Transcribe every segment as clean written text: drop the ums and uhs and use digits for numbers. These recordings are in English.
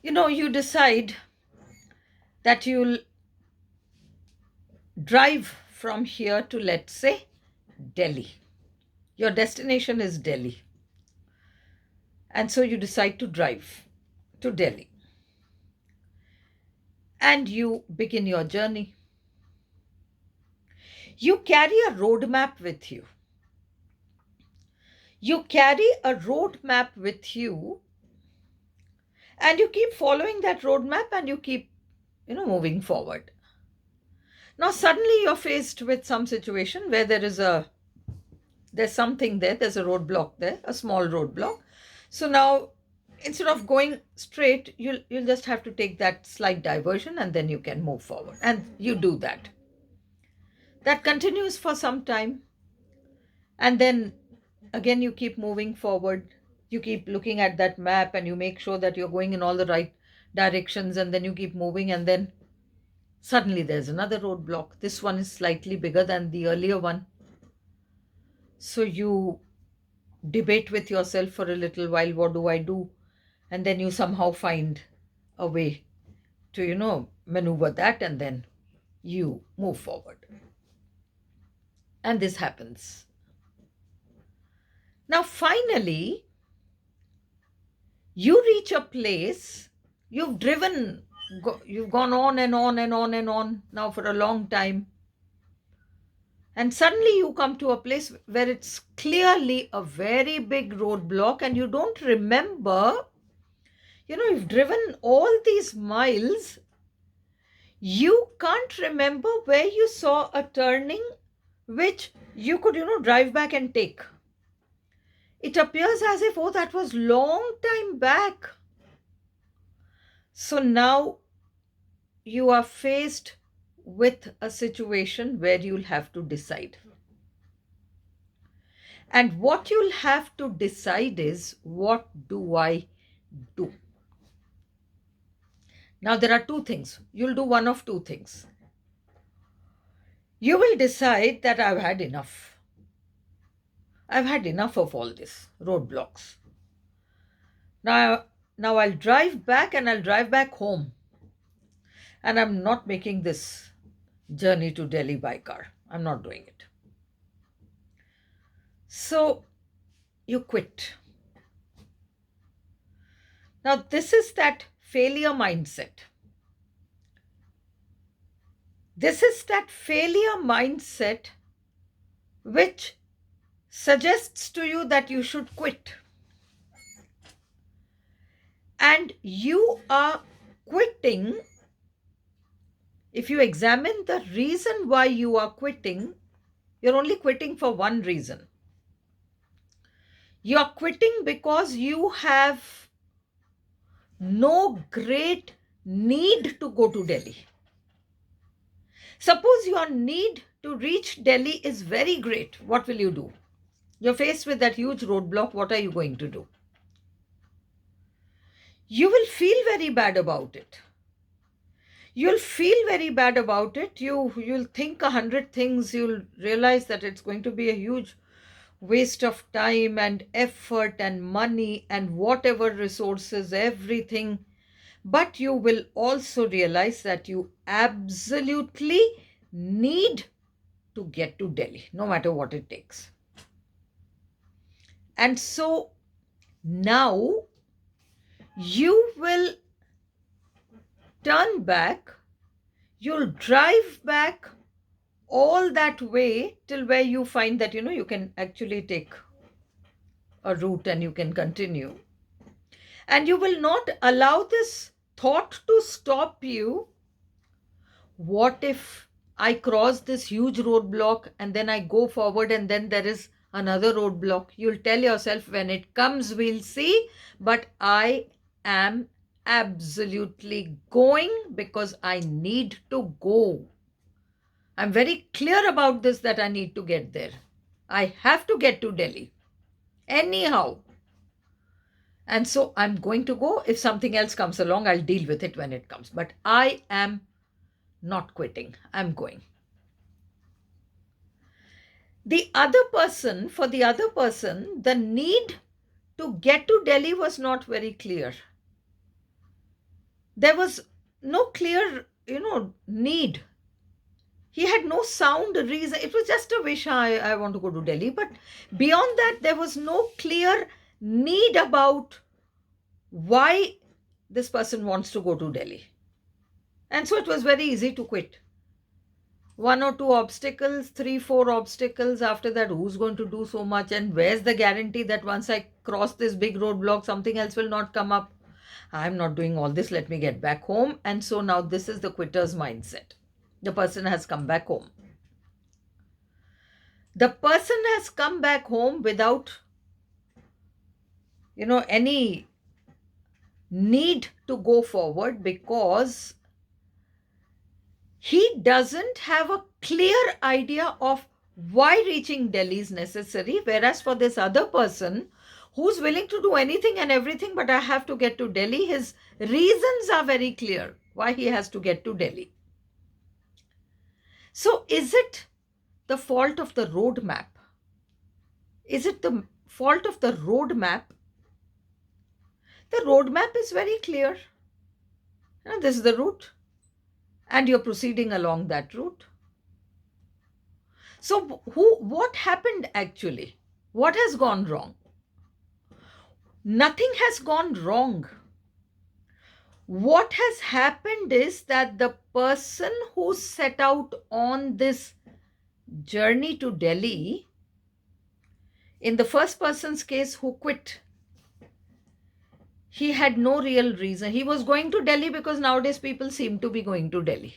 You decide that you'll drive from here to, let's say, Delhi. Your destination is Delhi. And so you decide to drive to Delhi. And you begin your journey. You carry a roadmap with you. You carry a roadmap with you, and you keep following that roadmap and you keep, moving forward. Now, suddenly you're faced with some situation where there's something there, there's a roadblock there, a small roadblock. So now, instead of going straight, you'll just have to take that slight diversion and then you can move forward. And you do that. That continues for some time. And then again, you keep moving forward. You keep looking at that map and you make sure that you're going in all the right directions, and then you keep moving, and then suddenly there's another roadblock. This one is slightly bigger than the earlier one. So you debate with yourself for a little while, what do I do? And then you somehow find a way to, maneuver that, and then you move forward. And this happens. Now, finally, you reach a place, you've driven, you've gone on and on and on and on now for a long time. And suddenly you come to a place where it's clearly a very big roadblock, and you don't remember, you've driven all these miles. You can't remember where you saw a turning which you could, drive back and take. It appears as if, oh, that was long time back. So now you are faced with a situation where you'll have to decide. And what you'll have to decide is, what do I do? Now, there are two things. You'll do one of two things. You will decide that I've had enough. I've had enough of all this roadblocks. Now I'll drive back, and I'll drive back home. And I'm not making this journey to Delhi by car. I'm not doing it. So you quit. Now, this is that failure mindset. This is that failure mindset which suggests to you that you should quit. And you are quitting. If you examine the reason why you are quitting, you're only quitting for one reason. You are quitting because you have no great need to go to Delhi. Suppose your need to reach Delhi is very great. What will you do? You're faced with that huge roadblock. What are you going to do? You will feel very bad about it. You'll feel very bad about it. You'll think 100 things. You'll realize that it's going to be a huge waste of time and effort and money and whatever resources, everything. But you will also realize that you absolutely need to get to Delhi, no matter what it takes. And so now you will turn back, you'll drive back all that way till where you find that, you can actually take a route and you can continue. And you will not allow this thought to stop you. What if I cross this huge roadblock and then I go forward and then there is another roadblock? You'll tell yourself, when it comes, we'll see. But I am absolutely going because I need to go. I'm very clear about this, that I need to get there. I have to get to Delhi anyhow. And so I'm going to go. If something else comes along, I'll deal with it when it comes. But I am not quitting. I'm going. For the other person, the need to get to Delhi was not very clear. There was no clear, need. He had no sound reason. It was just a wish, I want to go to Delhi. But beyond that, there was no clear need about why this person wants to go to Delhi. And so it was very easy to quit. One or two obstacles, three, four obstacles. After that, who's going to do so much? And where's the guarantee that once I cross this big roadblock, something else will not come up? I'm not doing all this. Let me get back home. And so now this is the quitter's mindset. The person has come back home. The person has come back home without, any need to go forward, because he doesn't have a clear idea of why reaching Delhi is necessary. Whereas for this other person who's willing to do anything and everything, but I have to get to Delhi, his reasons are very clear why he has to get to Delhi. So is it the fault of the roadmap? Is it the fault of the roadmap? The roadmap is very clear. This is the route, and you're proceeding along that route. So what happened actually? What has gone wrong? Nothing has gone wrong. What has happened is that the person who set out on this journey to Delhi, in the first person's case, who quit, he had no real reason. He was going to Delhi because nowadays people seem to be going to Delhi.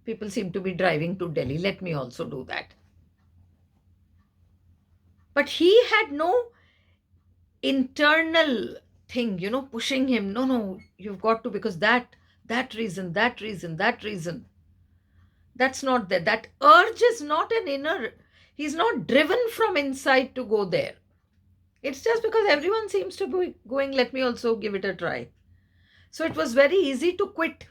People seem to be driving to Delhi. Let me also do that. But he had no internal thing, pushing him. No, you've got to, because that reason. That's not there. That urge is not an inner. He's not driven from inside to go there. It's just because everyone seems to be going, let me also give it a try. So it was very easy to quit.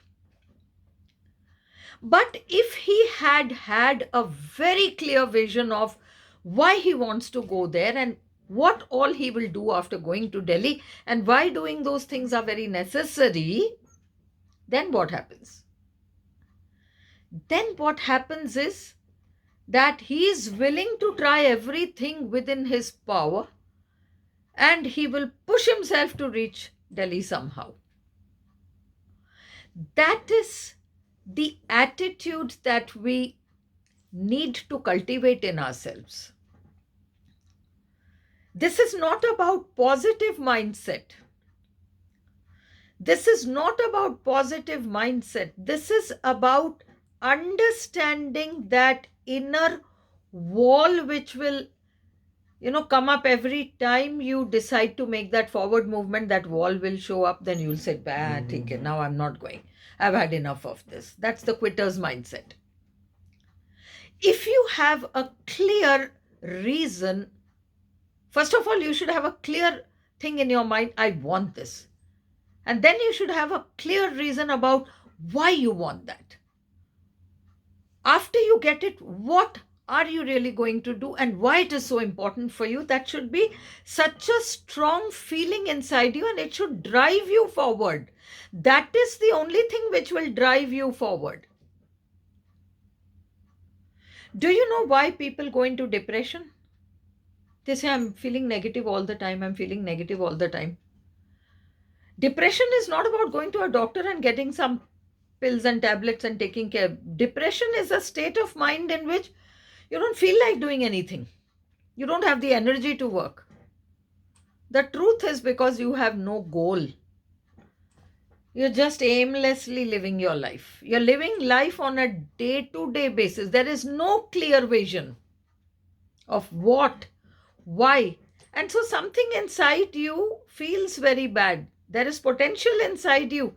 But if he had had a very clear vision of why he wants to go there and what all he will do after going to Delhi and why doing those things are very necessary, then what happens? Then what happens is that he is willing to try everything within his power, and he will push himself to reach Delhi somehow. That is the attitude that we need to cultivate in ourselves. This is not about positive mindset. This is not about positive mindset. This is about understanding that inner wall which will, come up every time you decide to make that forward movement. That wall will show up. Then you'll say, okay, now I'm not going. I've had enough of this. That's the quitter's mindset. If you have a clear reason, first of all, you should have a clear thing in your mind, I want this. And then you should have a clear reason about why you want that. After you get it, what are you really going to do and why it is so important for you? That should be such a strong feeling inside you, and it should drive you forward. That is the only thing which will drive you forward. Do you know why people go into depression? They say, I'm feeling negative all the time. I'm feeling negative all the time. Depression is not about going to a doctor and getting some pills and tablets and taking care. Depression is a state of mind in which you don't feel like doing anything. You don't have the energy to work. The truth is because you have no goal. You're just aimlessly living your life. You're living life on a day-to-day basis. There is no clear vision of what, why. And so something inside you feels very bad. There is potential inside you,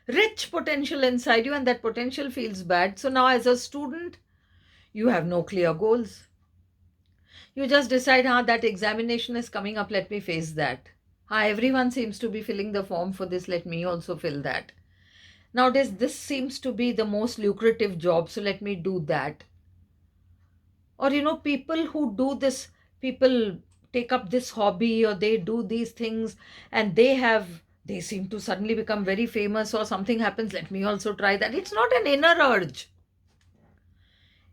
rich potential inside you, and that potential feels bad. So now as a student, you have no clear goals. You just decide, that examination is coming up, let me face that. Everyone seems to be filling the form for this, let me also fill that. Nowadays, this seems to be the most lucrative job, so let me do that. Or, people who do this, people take up this hobby or they do these things and they have they seem to suddenly become very famous, or something happens, let me also try that. It's not an inner urge.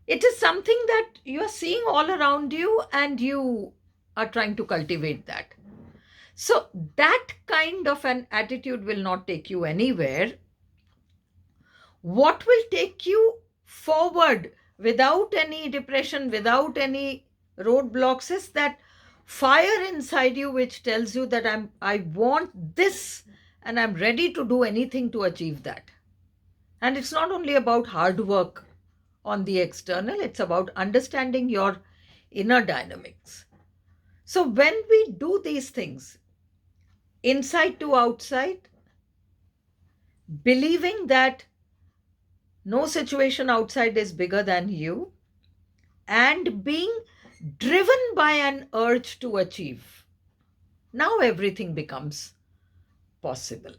It is something that you are seeing all around you and you are trying to cultivate that. So, that kind of an attitude will not take you anywhere. What will take you forward without any depression, without any roadblocks, is that fire inside you which tells you that I want this and I'm ready to do anything to achieve that. And it's not only about hard work on the external, it's about understanding your inner dynamics. So when we do these things, inside to outside, believing that no situation outside is bigger than you, and being driven by an urge to achieve, now everything becomes possible.